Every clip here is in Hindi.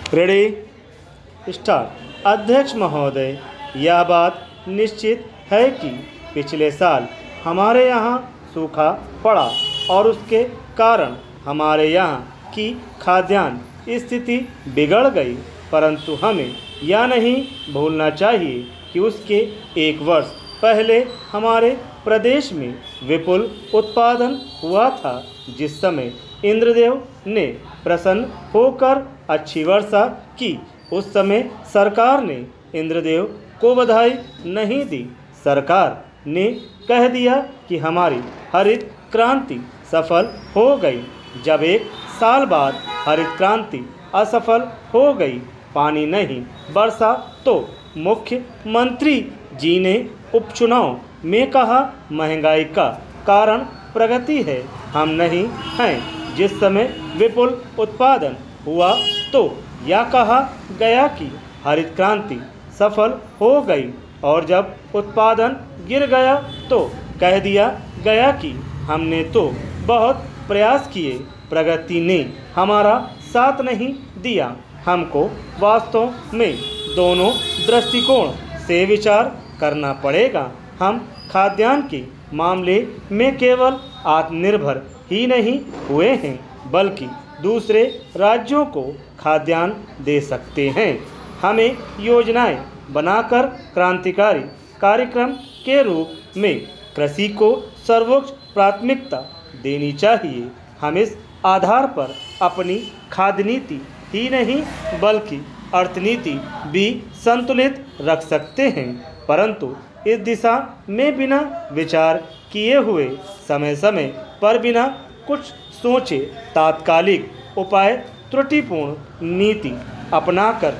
Ready start. अध्यक्ष महोदय, यह बात निश्चित है कि पिछले साल हमारे यहाँ सूखा पड़ा और उसके कारण हमारे यहाँ की खाद्यान्न स्थिति बिगड़ गई, परंतु हमें यह नहीं भूलना चाहिए कि उसके एक वर्ष पहले हमारे प्रदेश में विपुल उत्पादन हुआ था, जिस समय इंद्रदेव ने प्रसन्न होकर अच्छी वर्षा की। उस समय सरकार ने इंद्रदेव को बधाई नहीं दी। सरकार ने कह दिया कि हमारी हरित क्रांति सफल हो गई। जब एक साल बाद हरित क्रांति असफल हो गई, पानी नहीं बरसा, तो मुख्यमंत्री जी ने उपचुनाव में कहा महंगाई का कारण प्रगति है, हम नहीं हैं। जिस समय विपुल उत्पादन हुआ तो यह कहा गया कि हरित क्रांति सफल हो गई, और जब उत्पादन गिर गया तो कह दिया गया कि हमने तो बहुत प्रयास किए, प्रगति ने हमारा साथ नहीं दिया। हमको वास्तव में दोनों दृष्टिकोण से विचार करना पड़ेगा। हम खाद्यान्न के मामले में केवल आत्मनिर्भर ही नहीं हुए हैं, बल्कि दूसरे राज्यों को खाद्यान्न दे सकते हैं। हमें योजनाएं बनाकर क्रांतिकारी कार्यक्रम के रूप में कृषि को सर्वोच्च प्राथमिकता देनी चाहिए। हम इस आधार पर अपनी खाद्य नीति ही नहीं बल्कि अर्थनीति भी संतुलित रख सकते हैं, परंतु इस दिशा में बिना विचार किए हुए समय समय पर बिना कुछ सोचे तात्कालिक उपाय त्रुटिपूर्ण नीति अपनाकर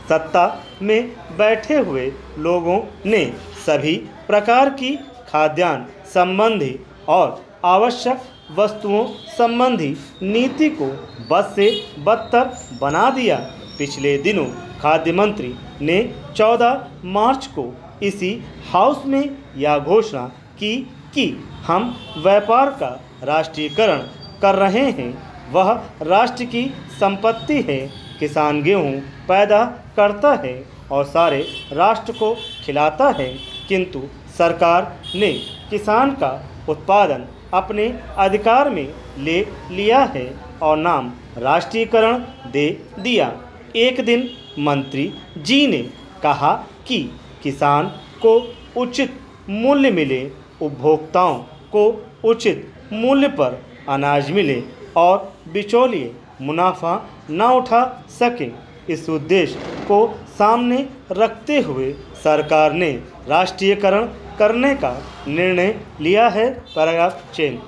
सत्ता में बैठे हुए लोगों ने सभी प्रकार की खाद्यान्न संबंधी और आवश्यक वस्तुओं संबंधी नीति को बद से बदतर बना दिया। पिछले दिनों खाद्य मंत्री ने 14 मार्च को इसी हाउस में यह घोषणा की कि हम व्यापार का राष्ट्रीयकरण कर रहे हैं। वह राष्ट्र की संपत्ति है। किसान गेहूं पैदा करता है और सारे राष्ट्र को खिलाता है, किंतु सरकार ने किसान का उत्पादन अपने अधिकार में ले लिया है और नाम राष्ट्रीयकरण दे दिया। एक दिन मंत्री जी ने कहा कि किसान को उचित मूल्य मिले, उपभोक्ताओं को उचित मूल्य पर अनाज मिले और बिचौलिए मुनाफा न उठा सके। इस उद्देश्य को सामने रखते हुए सरकार ने राष्ट्रीयकरण करने का निर्णय लिया है। Paragraph change.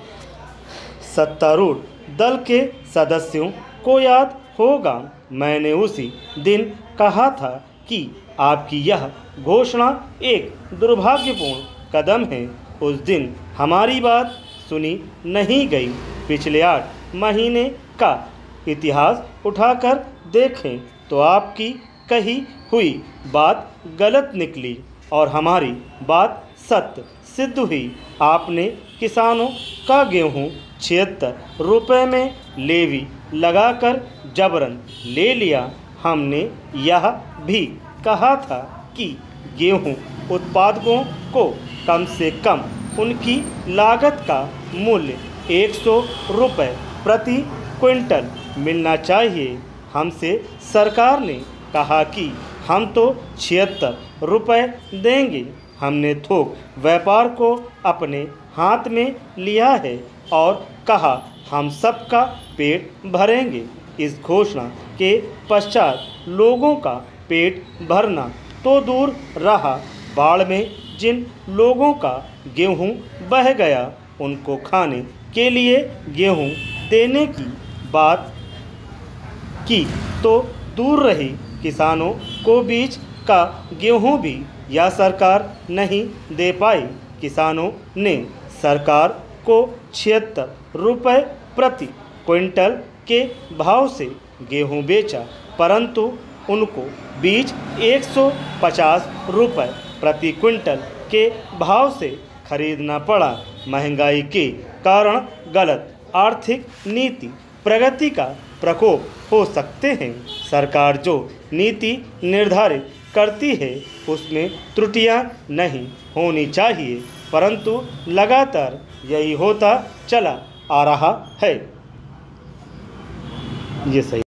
सत्तारूढ़ दल के सदस्यों को याद होगा, मैंने उसी दिन कहा था कि आपकी यह घोषणा एक दुर्भाग्यपूर्ण कदम है। उस दिन हमारी बात सुनी नहीं गई। पिछले 8 महीने का इतिहास उठाकर देखें तो आपकी कही हुई बात गलत निकली और हमारी बात सत्य सिद्ध हुई। आपने किसानों का गेहूं 76 रुपये में लेवी लगाकर जबरन ले लिया। हमने यह भी कहा था कि गेहूं उत्पादकों को कम से कम उनकी लागत का मूल्य 100 रुपये प्रति क्विंटल मिलना चाहिए। हमसे सरकार ने कहा कि हम तो 76 रुपये देंगे। हमने थोक व्यापार को अपने हाथ में लिया है और कहा हम सबका पेट भरेंगे। इस घोषणा के पश्चात लोगों का पेट भरना तो दूर रहा, बाढ़ में जिन लोगों का गेहूं बह गया उनको खाने के लिए गेहूं देने की बात की तो दूर रही, किसानों को बीज का गेहूं भी यह सरकार नहीं दे पाई। किसानों ने सरकार को 76 रुपये प्रति क्विंटल के भाव से गेहूं बेचा, परंतु उनको बीज 150 रुपये प्रति क्विंटल के भाव से खरीदना पड़ा। महंगाई के कारण गलत आर्थिक नीति प्रगति का प्रकोप हो सकते हैं। सरकार जो नीति निर्धारित करती है उसमें त्रुटियां नहीं होनी चाहिए, परंतु लगातार यही होता चला आ रहा है। ये सही